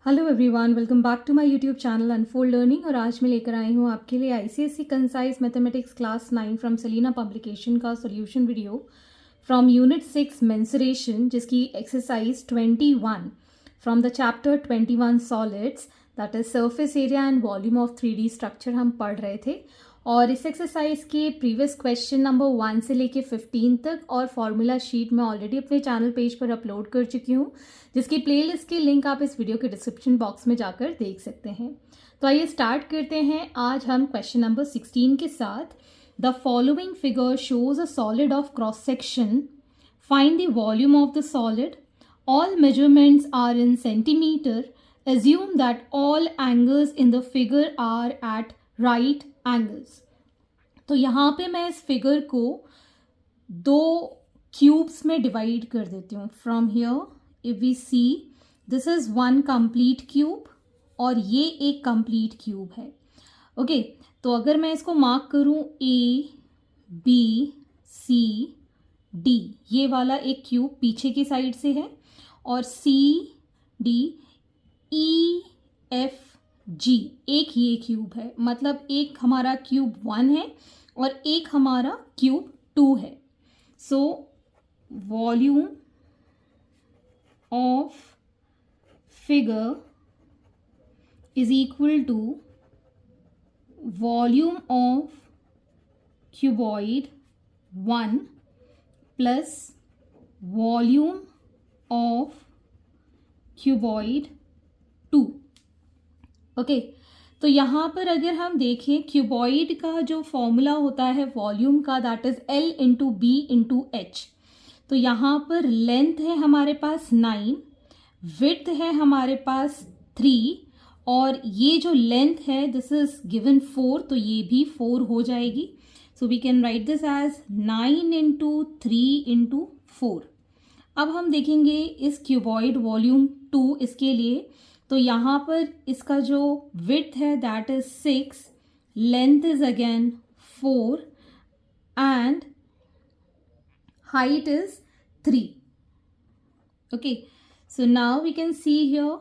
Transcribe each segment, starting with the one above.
Hello everyone, welcome back to my YouTube channel unfold learning. और आज मैं लेकर आई हूँ आपके लिए ICSE concise mathematics class 9 from Selina publication का solution video from unit 6 mensuration, जिसकी exercise 21 from the chapter 21 solids, that is surface area and volume of 3D structure हम पढ़ रहे थे। और इस एक्सरसाइज के प्रीवियस क्वेश्चन नंबर 1 से लेके 15 तक और फॉर्मूला शीट मैं ऑलरेडी अपने चैनल पेज पर अपलोड कर चुकी हूँ, जिसकी प्लेलिस्ट की लिंक आप इस वीडियो के डिस्क्रिप्शन बॉक्स में जाकर देख सकते हैं। तो आइए स्टार्ट करते हैं आज हम क्वेश्चन नंबर 16 के साथ। The following figure shows a solid of cross section, find the volume of the solid, all measurements are in centimetre, assume that all angles in the figure are at right angles। तो यहाँ पे मैं इस figure को दो cubes में divide कर देती हूँ। From here if we see, this is one complete cube और ये एक कंप्लीट क्यूब है। ओके, तो अगर मैं इसको मार्क करूँ ए बी सी डी, ये वाला एक क्यूब पीछे की साइड से है, और सी डी ई एफ जी एक ये क्यूब है। मतलब एक हमारा क्यूब 1 है और एक हमारा क्यूब 2 है। So volume of figure is equal to volume of cuboid 1 plus volume of cuboid 2। Okay, तो यहाँ पर अगर हम देखें क्यूबॉइड का जो फॉर्मूला होता है वॉल्यूम का, that is L into B into H. तो यहाँ पर लेंथ है हमारे पास 9, विड्थ है हमारे पास 3, और ये जो लेंथ है दिस इज गिवन 4, तो ये भी 4 हो जाएगी। So we can write this as 9 into 3 into 4। अब हम देखेंगे इस क्यूबॉइड वॉल्यूम 2 इसके लिए। तो यहाँ पर इसका जो विड्थ है that is 6, length is again 4 and height is 3। Okay, so now we can see here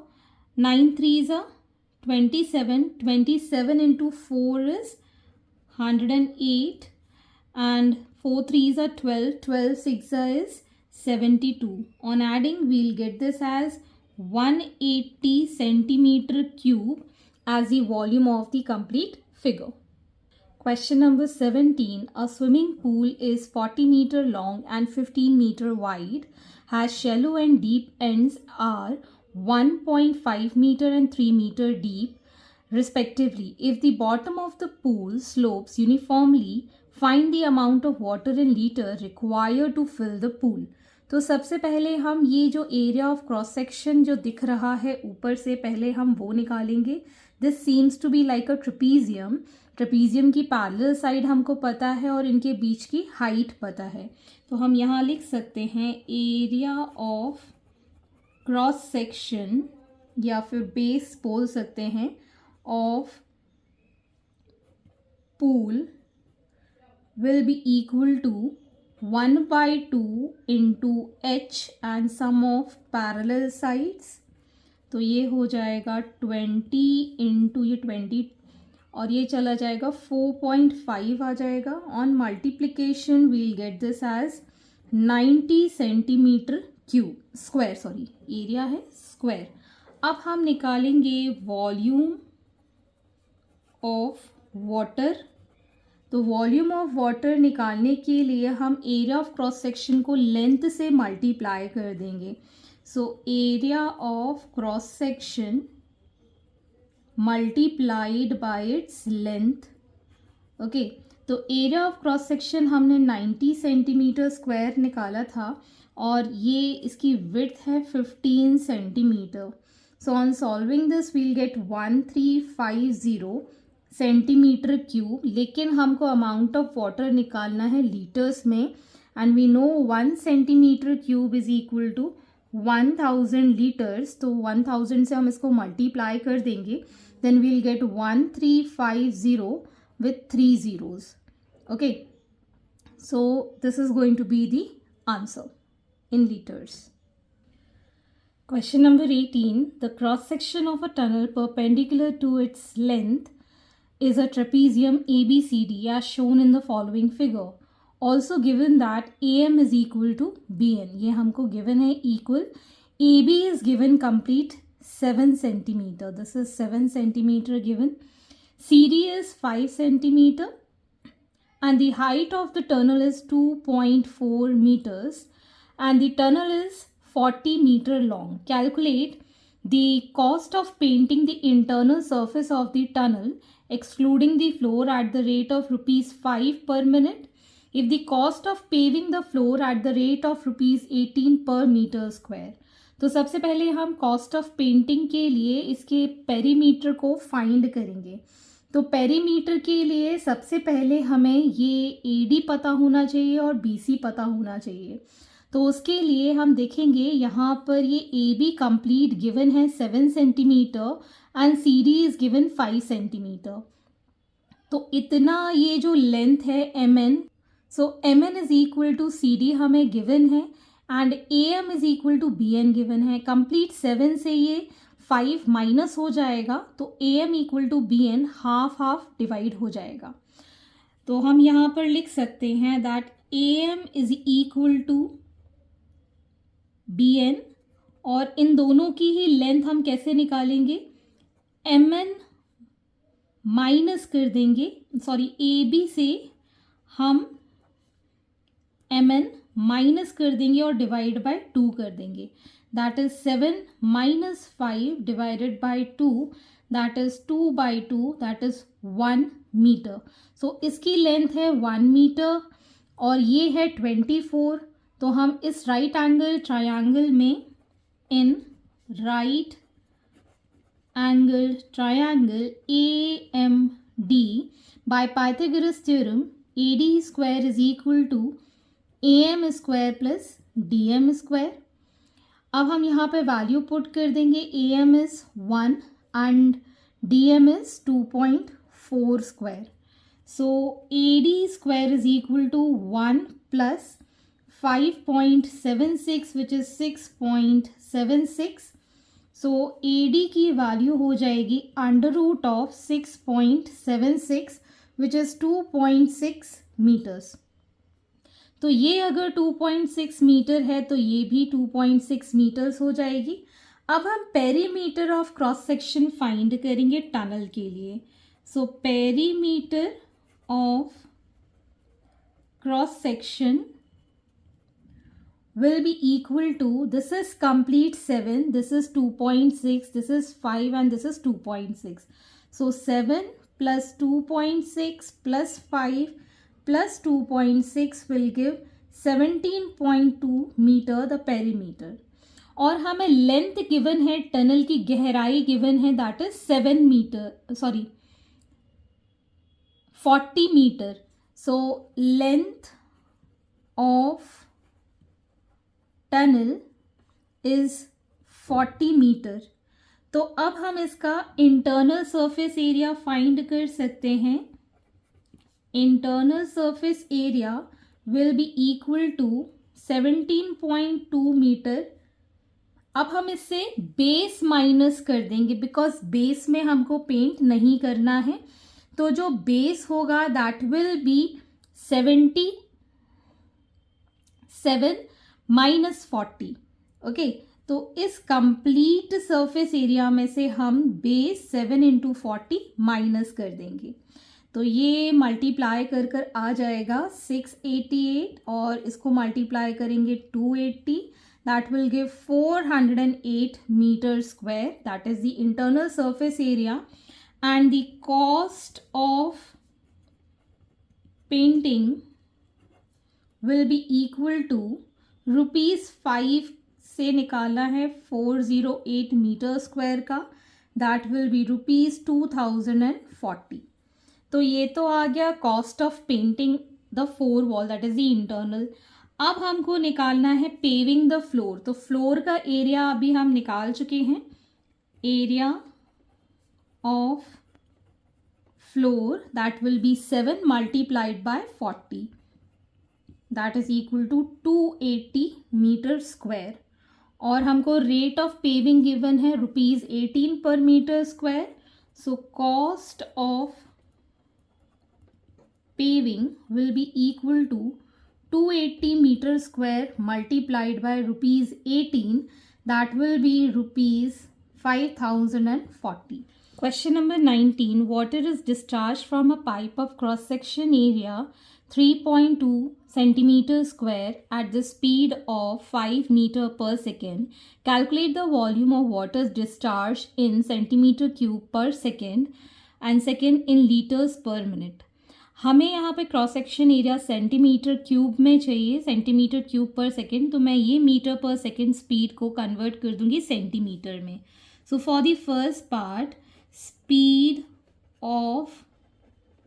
9 3s are 27, 27 into 4 is 108 and 4 3s are 12, 12 6 is 72. On adding, we'll get this as 180 centimeter cube as the volume of the complete figure. Question number 17. A swimming pool is 40 meter long and 15 meter wide, has shallow and deep ends are 1.5 meter and 3 meter deep respectively. If the bottom of the pool slopes uniformly, find the amount of water in liter required to fill the pool. तो सबसे पहले हम ये जो area of cross section जो दिख रहा है ऊपर से, पहले हम वो निकालेंगे। This seems to be like a trapezium. Trapezium की पैरेलल साइड हमको पता है और इनके बीच की हाइट पता है। तो हम यहाँ लिख सकते हैं एरिया ऑफ क्रॉस सेक्शन, या फिर बेस बोल सकते हैं, of pool will be equal to 1/2 into h and sum of parallel sides। तो ये हो जाएगा 20 इंटू ये 20 और ये चला जाएगा 4.5 आ जाएगा। On multiplication we'll get this as 90 centimetre cube square, sorry area है स्क्वायर। अब हम निकालेंगे वॉल्यूम ऑफ वाटर। तो वॉल्यूम ऑफ वाटर निकालने के लिए हम एरिया ऑफ क्रॉस सेक्शन को लेंथ से मल्टीप्लाई कर देंगे। So area of cross section multiplied by its length. Okay, तो एरिया ऑफ क्रॉस सेक्शन हमने 90 सेंटीमीटर स्क्वायर निकाला था और ये इसकी विड्थ है 15 centimetre. So on solving this we'll get 1350 centimetre cube. लेकिन हमको अमाउंट ऑफ वाटर निकालना है लीटर्स में, and we know 1 centimetre cube is equal to 1000 litres. तो 1000 से हम इसको मल्टीप्लाई कर देंगे, then we'll get 1350 with 3 zeros. Okay, so this is going to be the answer in liters. Question number 18. The cross section of a tunnel perpendicular to its length is a trapezium ABCD as shown in the following figure. Also given that AM is equal to BN. ये हमको given है equal. AB is given complete 7 centimeter. This is 7 centimeter given. CD is 5 centimeter. And the height of the tunnel is 2.4 meters. And the tunnel is 40 meter long. Calculate the cost of painting the internal surface of the tunnel excluding the floor at the rate of rupees 5 per minute if the cost of paving the floor at the rate of rupees 18 per meter square. तो सबसे पहले हम cost of painting के लिए इसके perimeter को find करेंगे. तो पेरीमीटर के लिए सबसे पहले हमें ये एडी पता होना चाहिए और बीसी पता होना चाहिए. तो उसके लिए हम देखेंगे यहाँ पर ये ए बी कंप्लीट गिवन है 7 centimetre and C D is given 5 centimetre. तो इतना ये जो लेंथ है M N, so M N is equal to C D हमें गिवन है and A M is equal to B N given है. Complete 7 से ये 5 माइनस हो जाएगा तो A M equal to B N half half divide हो जाएगा. तो हम यहाँ पर लिख सकते हैं that A M is equal to B N और इन दोनों की ही लेंथ हम कैसे निकालेंगे, एम एन माइनस कर देंगे, सॉरी ए बी से हम एम एन माइनस कर देंगे और डिवाइड बाय 2 कर देंगे. That is 7 minus 5 divided by 2 that is 2 by 2 that is 1 metre. So इसकी लेंथ है 1 मीटर और ये है 24. तो हम इस राइट एंगल ट्रायंगल में in right angle triangle A M D by Pythagoras theorem A D square is equal to A M square plus D M square. अब हम यहाँ पे वैल्यू पुट कर देंगे. A M is 1 and D M is 2.4 square. So A D square is equal to 1 plus 5.76 which is 6.76. So A D की value हो जाएगी under root of 6.76 which is 2.6 metres. तो ये अगर 2.6 मीटर है तो ये भी 2.6 मीटर्स हो जाएगी. अब हम perimeter of cross section find करेंगे टनल के लिए. So perimeter of cross section will be equal to, this is complete 7, this is 2.6, this is 5 and this is 2.6. So 7 plus 2.6 plus 5 plus 2.6 will give 17.2 meter the perimeter. और हमें length given है, tunnel की गहराई given है that is 7 metre, sorry 40 metre. So length of tunnel is 40 metre. तो अब हम इसका इंटरनल सरफेस एरिया फाइंड कर सकते हैं. Internal surface area will be equal to 17.2 metre. अब हम इससे बेस माइनस कर देंगे बिकॉज बेस में हमको पेंट नहीं करना है. तो जो बेस होगा that will B 77 minus 40. Okay, तो इस कंप्लीट सरफेस एरिया में से हम बेस 7 इंटू 40 माइनस कर देंगे. तो ये मल्टीप्लाई कर कर आ जाएगा 688 और इसको मल्टीप्लाई करेंगे 280. That will give 408 metre square. That is the internal surface area and the cost of painting will be equal to ₹5 से निकाला है 408 मीटर स्क्वायर का. That will be ₹2040. तो ये तो आ गया cost of painting the 4 wall that is the internal. अब हमको निकालना है पेविंग द फ्लोर. तो फ्लोर का एरिया अभी हम निकाल चुके हैं. Area of floor that will be 7 multiplied by 40 that is equal to 280 metre square. और हमको रेट ऑफ पेविंग गिवन है ₹18 per metre square. So cost of paving will be equal to 280 meter square multiplied by ₹18, that will be ₹5,040. Question number 19. Water is discharged from a pipe of cross section area 3.2 centimeter square at the speed of 5 meter per second. Calculate the volume of water discharged in centimeter cube per second and second in liters per minute. हमें यहाँ पे cross section area centimetre cube में चाहिए, centimetre cube पर second. तो मैं ये metre per second speed को कन्वर्ट कर दूंगी सेंटीमीटर में. So for the first part, speed of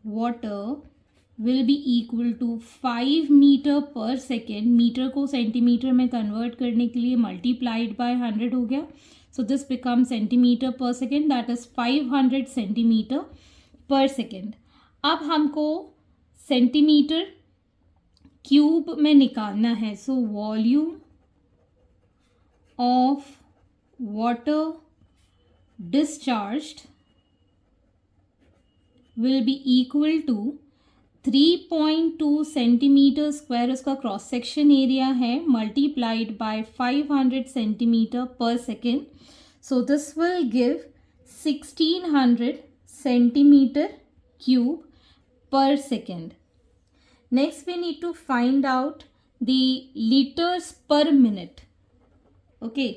water will be equal to 5 metre per second. Metre को सेंटीमीटर में कन्वर्ट करने के लिए मल्टीप्लाइड बाय 100 हो गया. So this become centimetre per second, that is 500 centimetre per second. अब हमको centimetre cube में निकालना है. So volume of water discharged will be equal to 3.2 centimetre square, उसका क्रॉस सेक्शन एरिया है, multiplied by 500 centimetre per second. So this will give 1600 centimetre cube per second. Next we need to find out the liters per minute. Okay,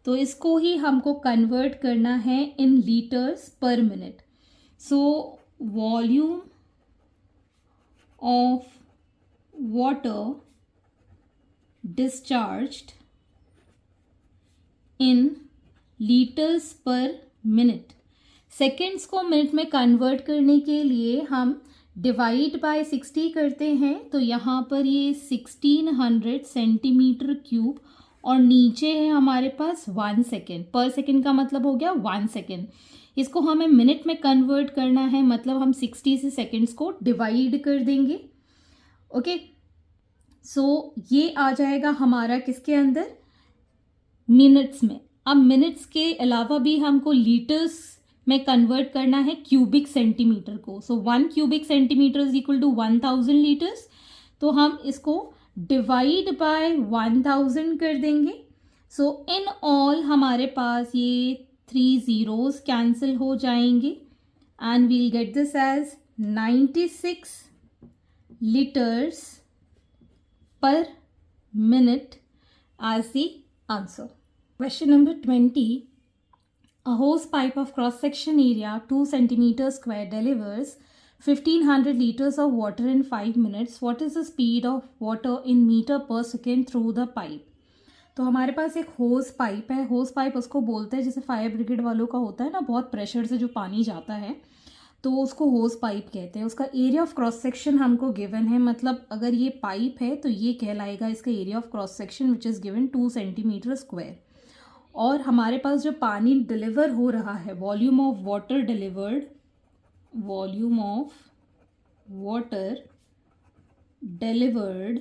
तो इसको ही हमको convert करना है in liters per minute. So volume of water discharged in liters per minute. Seconds को minute में convert करने के लिए हम डिवाइड बाय 60 करते हैं. तो यहाँ पर ये 1600 सेंटीमीटर क्यूब और नीचे है हमारे पास 1 सेकेंड. पर सेकेंड का मतलब हो गया 1 सेकेंड. इसको हमें मिनट में कन्वर्ट करना है, मतलब हम 60 से सेकेंड्स को डिवाइड कर देंगे. ओके, सो ये आ जाएगा हमारा किसके अंदर, मिनट्स में. अब मिनट्स के अलावा भी हमको लीटर्स में कन्वर्ट करना है क्यूबिक सेंटीमीटर को. So 1 cubic centimetre is equal to 1000 litres. तो हम इसको डिवाइड बाय 1000 कर देंगे. सो इन ऑल हमारे पास ये 3 zeros कैंसिल हो जाएंगे and we'll get this as 96 litres per minute as the answer. Question number 20. A hose pipe of cross-section area 2 centimeter square delivers 1500 liters of water in 5 minutes. What is the speed of water in meter per second through the pipe? तो हमारे पास एक होस pipe है. होस pipe उसको बोलते हैं जैसे फायर ब्रिगेड वालों का होता है ना, बहुत प्रेशर से जो पानी जाता है, तो उसको होस पाइप कहते हैं. उसका एरिया ऑफ क्रॉस सेक्शन हमको गिवन है, मतलब अगर ये पाइप है तो ये कहलाएगा इसका area of cross section which is given 2 centimetre square. और हमारे पास जो पानी डिलीवर हो रहा है, volume of water delivered, volume of water delivered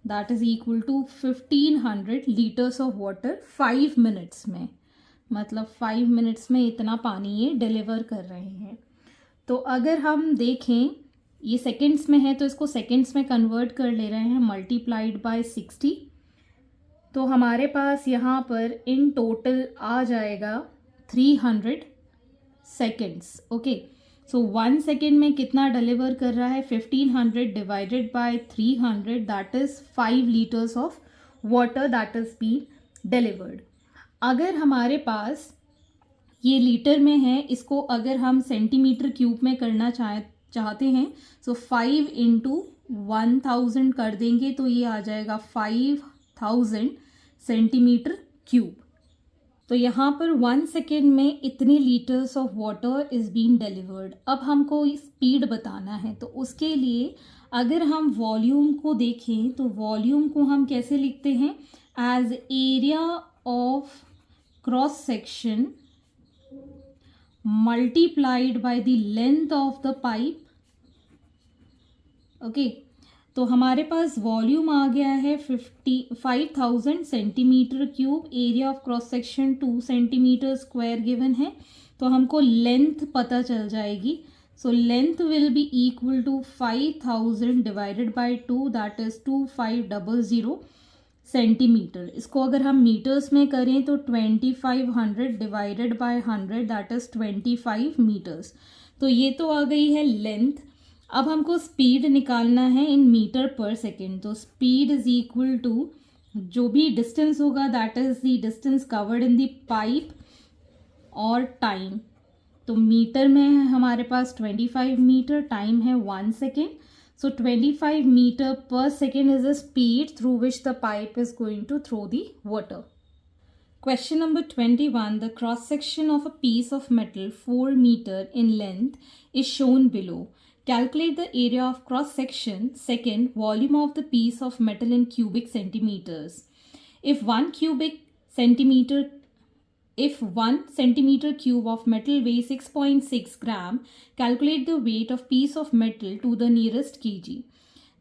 that is equal to 1500 litres of water 5 minutes में. मतलब 5 मिनट्स में इतना पानी ये डिलीवर कर रहे हैं. तो अगर हम देखें ये सेकेंड्स में है तो इसको सेकेंड्स में कन्वर्ट कर ले रहे हैं, मल्टीप्लाइड बाय 60. तो हमारे पास यहाँ पर इन टोटल आ जाएगा 300 सेकेंड्स. ओके, सो 1 सेकेंड में कितना डिलीवर कर रहा है, 1500 divided by 300, that is 5 litres of water that is been delivered. अगर हमारे पास ये लीटर में है, इसको अगर हम सेंटीमीटर क्यूब में करना चाहते हैं, सो 5 इंटू 1000 कर देंगे तो ये आ जाएगा 5000 सेंटीमीटर क्यूब. तो यहाँ पर 1 सेकेंड में इतने litres of water is been delivered. अब हमको स्पीड बताना है, तो उसके लिए अगर हम वॉल्यूम को देखें तो वॉल्यूम को हम कैसे लिखते हैं, as area of cross section multiplied by the length of the pipe. Okay, तो हमारे पास वॉल्यूम आ गया है 5000 centimetre cube, area of cross section 2 centimetre square given है। तो हमको लेंथ पता चल जाएगी। So length will be equal to 5000 divided by 2, that is 2500 centimetre. इसको अगर हम मीटर्स में करें तो 2500 divided by 100, that is 25 metres. तो ये तो आ गई है लेंथ। अब हमको स्पीड निकालना है इन मीटर पर सेकेंड। तो स्पीड इज इक्वल टू जो भी डिस्टेंस होगा, that is the distance covered in the pipe, और टाइम। तो मीटर में है हमारे पास 25 मीटर, टाइम है 1 second. So 25 meter per second is the speed through which the pipe is going to throw the water. Question number 21. The cross section of a piece of metal 4 meter in length is shown below. Calculate the area of cross section. Second, volume of the piece of metal in cubic centimeters. If 1 centimeter cube of metal weighs 6.6 gram, calculate the weight of piece of metal to the nearest kg.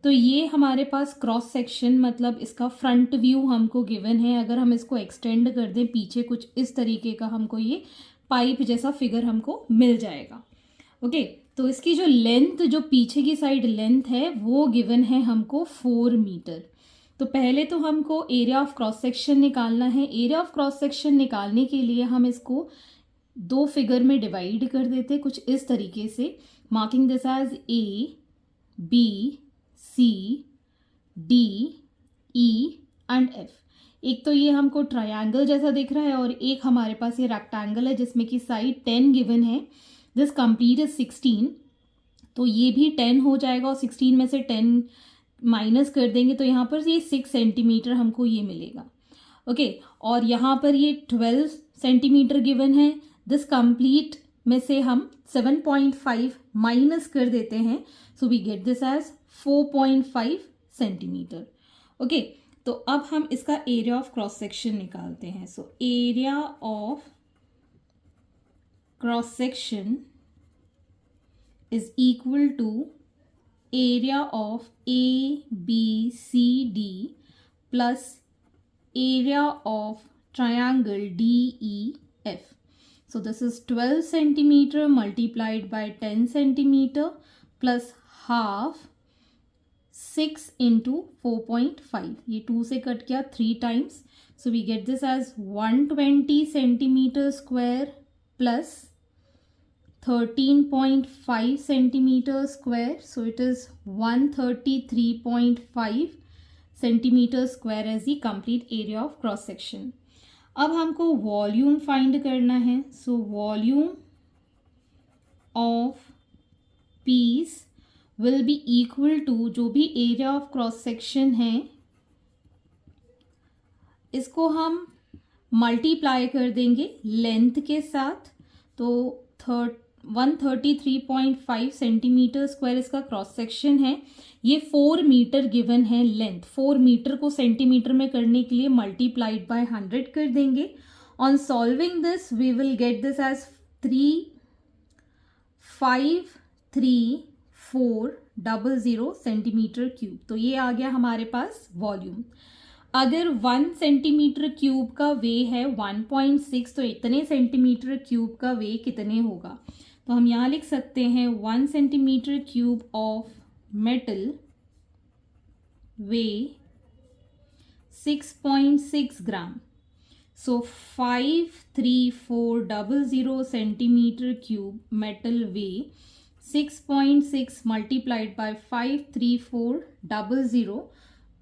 तो ये हमारे पास cross section, मतलब इसका front view हमको given है। अगर हम इसको एक्सटेंड कर दें पीछे, कुछ इस तरीके का हमको ये पाइप जैसा फिगर हमको मिल जाएगा। ओके, तो इसकी जो लेंथ, जो पीछे की साइड लेंथ है, वो गिवन है हमको 4 मीटर। तो पहले तो हमको एरिया ऑफ क्रॉस सेक्शन निकालना है। एरिया ऑफ क्रॉस सेक्शन निकालने के लिए हम इसको 2 फिगर में डिवाइड कर देते कुछ इस तरीके से, marking this as A, B, C, D, E and F. एक तो ये हमको ट्रायंगल जैसा दिख रहा है और एक हमारे पास ये रेक्टेंगल है जिसमें कि साइड 10 गिवन है। दिस कंप्लीट इज 16, तो ये भी 10 हो जाएगा और 16 में से 10 माइनस कर देंगे तो यहाँ पर ये 6 सेंटीमीटर हमको ये मिलेगा। ओके, और यहाँ पर ये 12 सेंटीमीटर गिवन है। दिस कंप्लीट में से हम 7.5 माइनस कर देते हैं, so we get this as 4.5 centimetre. Okay, तो अब हम इसका एरिया ऑफ क्रॉस सेक्शन निकालते हैं। So area of cross section is equal to area of ABCD plus area of triangle DEF. So this is 12 centimeter multiplied by 10 centimeter plus half 6 into 4.5. ये 2 से cut गया 3 times. So we get this as 120 centimeter square plus 13.5 centimeter square. So it is 133.5 centimeter square as the complete area of cross section. अब हमको volume find करना है। So volume of piece will be equal to जो भी area of cross section है, इसको हम multiply कर देंगे लेंथ के साथ। तो 133.5 सेंटीमीटर स्क्वायर इसका क्रॉस सेक्शन है। ये 4 मीटर गिवन है लेंथ। 4 मीटर को सेंटीमीटर में करने के लिए मल्टीप्लाइड बाय 100 कर देंगे। On solving this we will get this as 353,400 centimetre cube. तो ये आ गया हमारे पास वॉल्यूम। अगर 1 सेंटीमीटर क्यूब का वे है 1.6, तो इतने सेंटीमीटर क्यूब का वे कितने होगा? तो हम यहाँ लिख सकते हैं 1 centimetre cube of metal way 6.6 gram. So 53400 centimetre cube metal way 6.6 multiplied by 53400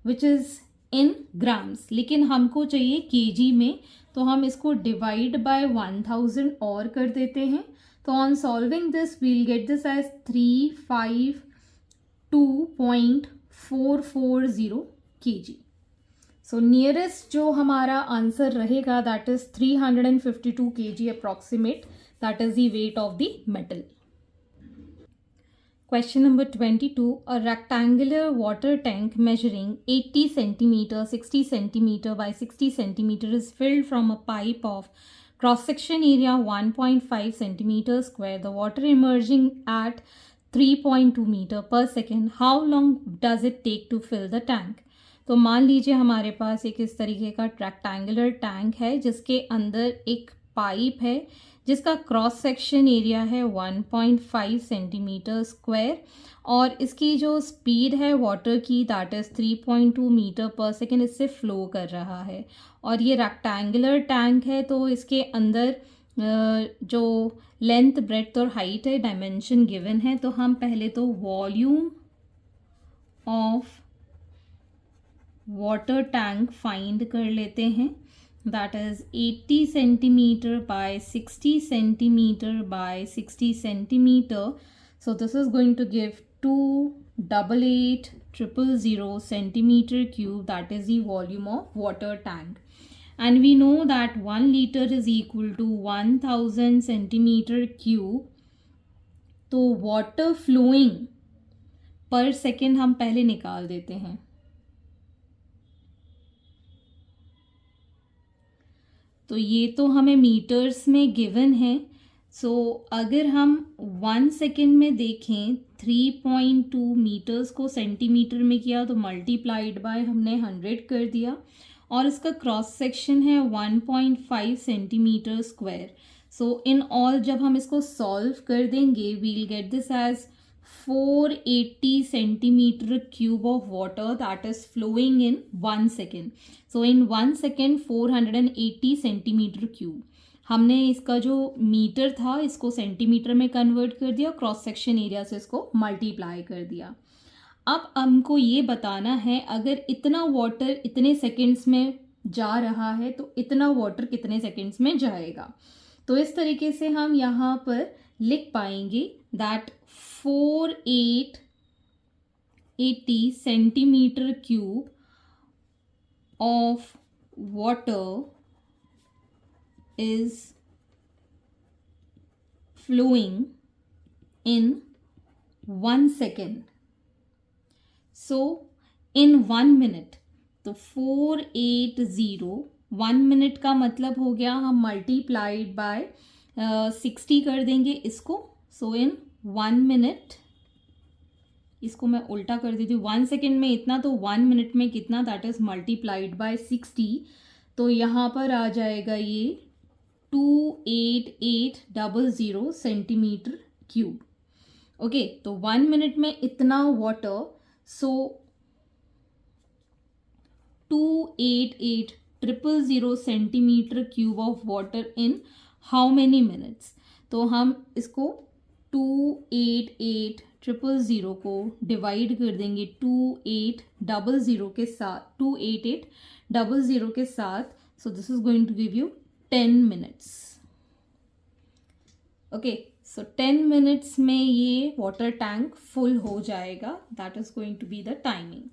which is in grams. लेकिन हमको चाहिए केजी में, तो हम इसको डिवाइड बाय 1000 और कर देते हैं। तो on solving this we'll get this as 352.440 kg। सो नियरेस्ट जो हमारा आंसर रहेगा that is 352 kg approximate, that is the weight of the metal. Question number 22. A rectangular water tank measuring 80 centimeter, 60 centimeter by 60 centimeter is filled from a pipe of cross-section area 1.5 centimeter square. The water emerging at 3.2 metre per second, how long does it take to fill the tank. तो मान लीजिए हमारे पास एक इस तरीके का rectangular tank है जिसके अंदर एक पाइप है जिसका क्रॉस सेक्शन एरिया है 1.5 सेंटीमीटर स्क्वायर और इसकी जो स्पीड है वाटर की that is 3.2 metre per second इससे फ्लो कर रहा है। और ये रेक्टेंगुलर टैंक है तो इसके अंदर जो लेंथ ब्रेड्थ और हाइट है डायमेंशन गिवन है। तो हम पहले तो volume of water tank find कर लेते हैं, that is 80 centimetre by 60 centimetre by 60 centimetre. So this is going to give 288,000 centimeter cube, that is the volume of water tank. And we know that 1 liter is equal to 1000 centimeter cube. तो water flowing per second हम पहले निकाल देते हैं। तो ये तो हमें मीटर्स में गिवन है। सो अगर हम 1 सेकेंड में देखें 3.2 मीटर्स को सेंटीमीटर में किया तो मल्टीप्लाइड बाय हमने 100 कर दिया और इसका क्रॉस सेक्शन है 1.5 centimetre square. So in all जब हम इसको सॉल्व कर देंगे we'll get this as 480 centimetre cube of water that is flowing in 1 second. So in 1 second 480 centimetre cube. हमने इसका जो मीटर था इसको सेंटीमीटर में कन्वर्ट कर दिया, क्रॉस सेक्शन एरिया से इसको मल्टीप्लाई कर दिया। अब हमको ये बताना है अगर इतना वाटर इतने सेकेंड्स में जा रहा है तो इतना वाटर कितने सेकेंड्स में जाएगा। तो इस तरीके से हम यहाँ पर लिख पाएंगे that 480 centimetre cube of water is flowing in 1 second. So in 1 minute, तो 480 1 मिनट का मतलब हो गया हम मल्टीप्लाइड बाय 60 कर देंगे इसको। सो इन 1 मिनट, इसको मैं उल्टा कर देती हूँ, 1 सेकेंड में इतना तो 1 मिनट में कितना दैट इज मल्टीप्लाइड बाय 60। तो यहाँ पर आ जाएगा ये 288,000 सेंटीमीटर क्यूब। ओके, तो 1 मिनट में इतना water, so 288,000 centimetre cube of water in how many minutes. तो हम इसको 288,000 को डिवाइड कर देंगे 288,000 के साथ, 288,000 के साथ। So this is going to give you 10 minutes. Okay, so 10 minutes में ये वाटर टैंक फुल हो जाएगा, that is going to be the timing.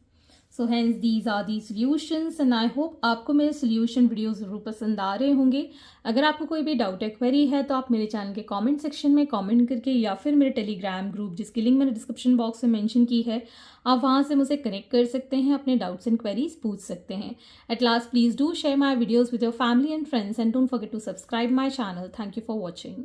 So hence these are the solutions and I hope आपको मेरे सॉल्यूशन वीडियो ज़रूर पसंद आ रहे होंगे। अगर आपको कोई भी डाउट या क्वेरी है तो आप मेरे चैनल के कमेंट सेक्शन में कमेंट करके या फिर मेरे टेलीग्राम ग्रुप जिसकी लिंक मैंने डिस्क्रिप्शन बॉक्स में मेंशन की है, आप वहाँ से मुझे कनेक्ट कर सकते हैं, अपने डाउट्स एंड क्वेरीज पूछ सकते हैं। At last please do share my videos with your family and friends and don't forget to subscribe my channel. Thank you for watching.